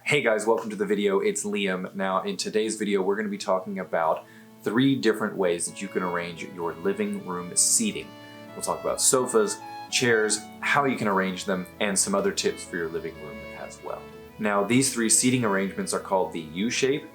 Hey guys, welcome to the video. It's Liam. Now in today's video, we're going to be talking about 3 different ways that you can arrange your living room seating. We'll talk about sofas, chairs, how you can arrange them, and some other tips for your living room as well. Now these 3 seating arrangements are called the U-shape,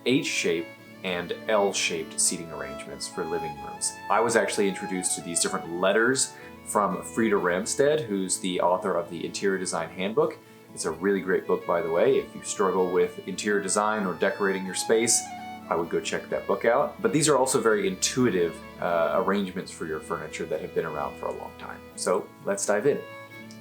H-shape, and L-shaped seating arrangements for living rooms. I was actually introduced to these different letters from Frida Ramstedt, who's the author of the Interior Design Handbook. It's a really great book, by the way. If you struggle with interior design or decorating your space, I would go check that book out. But these are also very intuitive arrangements for your furniture that have been around for a long time. So let's dive in.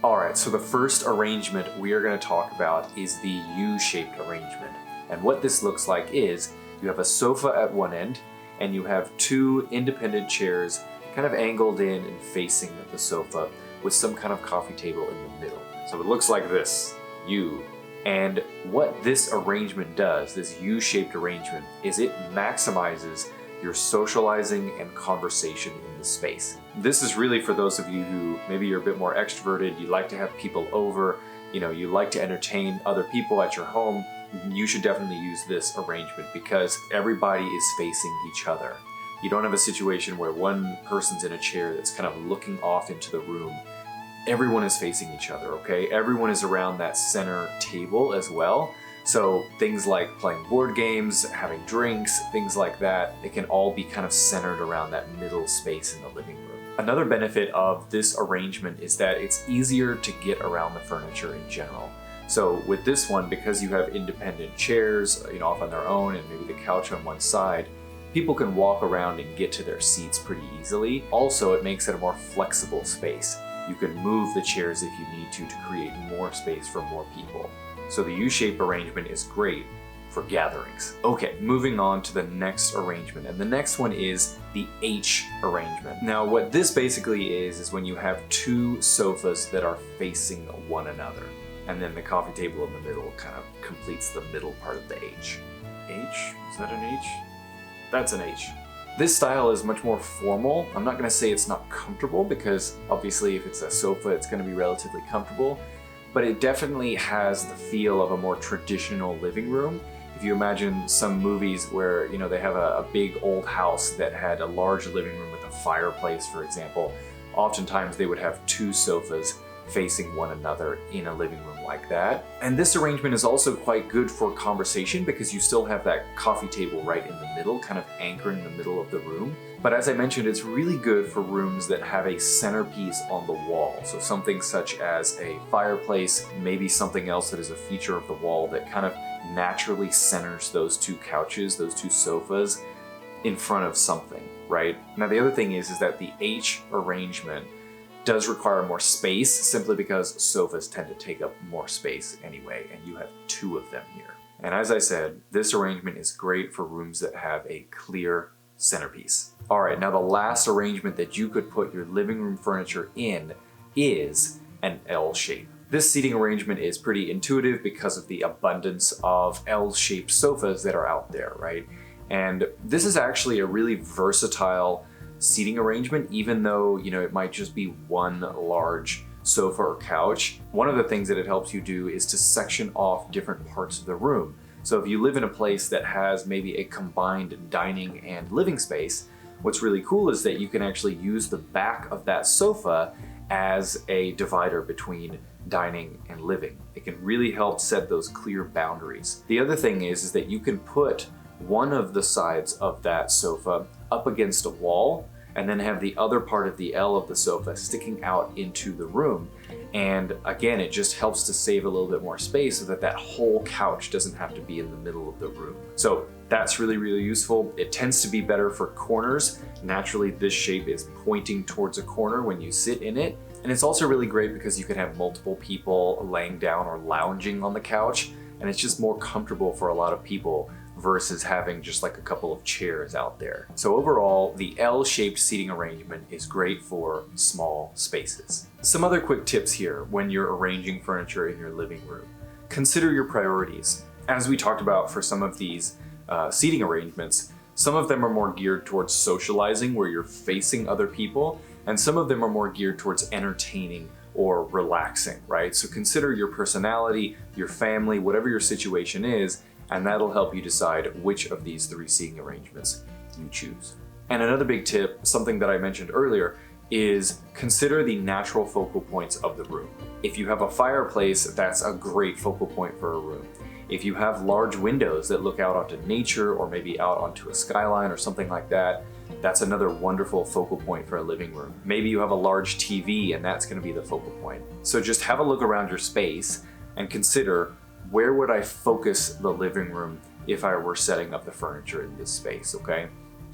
All right, so the first arrangement we are going to talk about is the U-shaped arrangement. And what this looks like is you have a sofa at one end and you have 2 independent chairs kind of angled in and facing the sofa with some kind of coffee table in the middle. So it looks like this. U. And what this arrangement does, this U-shaped arrangement, is it maximizes your socializing and conversation in the space. This is really for those of you who maybe you're a bit more extroverted, you like to have people over, you like to entertain other people at your home. You should definitely use this arrangement because everybody is facing each other. You don't have a situation where one person's in a chair that's kind of looking off into the room. Everyone is facing each other, okay? Everyone is around that center table as well. So things like playing board games, having drinks, things like that, it can all be kind of centered around that middle space in the living room. Another benefit of this arrangement is that it's easier to get around the furniture in general. So with this one, because you have independent chairs, off on their own and maybe the couch on one side, people can walk around and get to their seats pretty easily. Also, it makes it a more flexible space. You can move the chairs if you need to create more space for more people. So the U-shape arrangement is great for gatherings. Okay, moving on to the next arrangement. And the next one is the H arrangement. Now what this basically is when you have 2 sofas that are facing one another. And then the coffee table in the middle kind of completes the middle part of the H. H? Is that an H? That's an H. This style is much more formal. I'm not going to say it's not comfortable because obviously if it's a sofa, it's going to be relatively comfortable, but it definitely has the feel of a more traditional living room. If you imagine some movies where, they have a big old house that had a large living room with a fireplace, for example, oftentimes they would have 2 sofas facing one another in a living room like that. And this arrangement is also quite good for conversation because you still have that coffee table right in the middle, kind of anchoring the middle of the room. But as I mentioned, it's really good for rooms that have a centerpiece on the wall. So something such as a fireplace, maybe something else that is a feature of the wall that kind of naturally centers those 2 couches, those 2 sofas in front of something, right? Now the other thing is that the H arrangement does require more space simply because sofas tend to take up more space anyway, and you have 2 of them here. And as I said, this arrangement is great for rooms that have a clear centerpiece. All right, now the last arrangement that you could put your living room furniture in is an L shape. This seating arrangement is pretty intuitive because of the abundance of L-shaped sofas that are out there, right? And this is actually a really versatile seating arrangement, even though it might just be one large sofa or couch. One of the things that it helps you do is to section off different parts of the room. So if you live in a place that has maybe a combined dining and living space, what's really cool is that you can actually use the back of that sofa as a divider between dining and living. It can really help set those clear boundaries. The other thing is that you can put one of the sides of that sofa up against a wall and then have the other part of the L of the sofa sticking out into the room. And again, it just helps to save a little bit more space so that that whole couch doesn't have to be in the middle of the room. So that's really, really useful. It tends to be better for corners. Naturally, this shape is pointing towards a corner when you sit in it. And it's also really great because you can have multiple people laying down or lounging on the couch, and it's just more comfortable for a lot of people versus having just like a couple of chairs out there. So overall, the L-shaped seating arrangement is great for small spaces. Some other quick tips here when you're arranging furniture in your living room. Consider your priorities. As we talked about for some of these seating arrangements, some of them are more geared towards socializing where you're facing other people, and some of them are more geared towards entertaining or relaxing, right? So consider your personality, your family, whatever your situation is, and that'll help you decide which of these 3 seating arrangements you choose. And another big tip, something that I mentioned earlier, is consider the natural focal points of the room. If you have a fireplace, that's a great focal point for a room. If you have large windows that look out onto nature or maybe out onto a skyline or something like that, that's another wonderful focal point for a living room. Maybe you have a large TV and that's going to be the focal point. So just have a look around your space and consider, where would I focus the living room if I were setting up the furniture in this space, okay?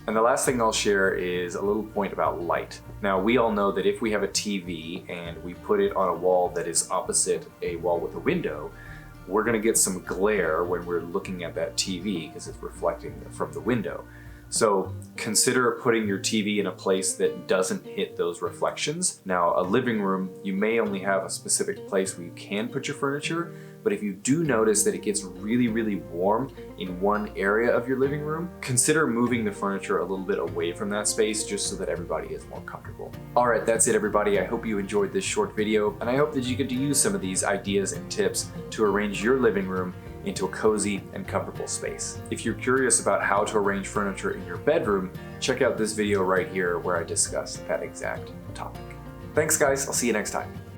And the last thing I'll share is a little point about light. Now, we all know that if we have a TV and we put it on a wall that is opposite a wall with a window, we're gonna get some glare when we're looking at that TV because it's reflecting from the window. So consider putting your TV in a place that doesn't hit those reflections. Now, a living room, you may only have a specific place where you can put your furniture, but if you do notice that it gets really, really warm in one area of your living room, consider moving the furniture a little bit away from that space just so that everybody is more comfortable. All right, that's it, everybody. I hope you enjoyed this short video, and I hope that you get to use some of these ideas and tips to arrange your living room into a cozy and comfortable space. If you're curious about how to arrange furniture in your bedroom, check out this video right here where I discuss that exact topic. Thanks, guys. I'll see you next time.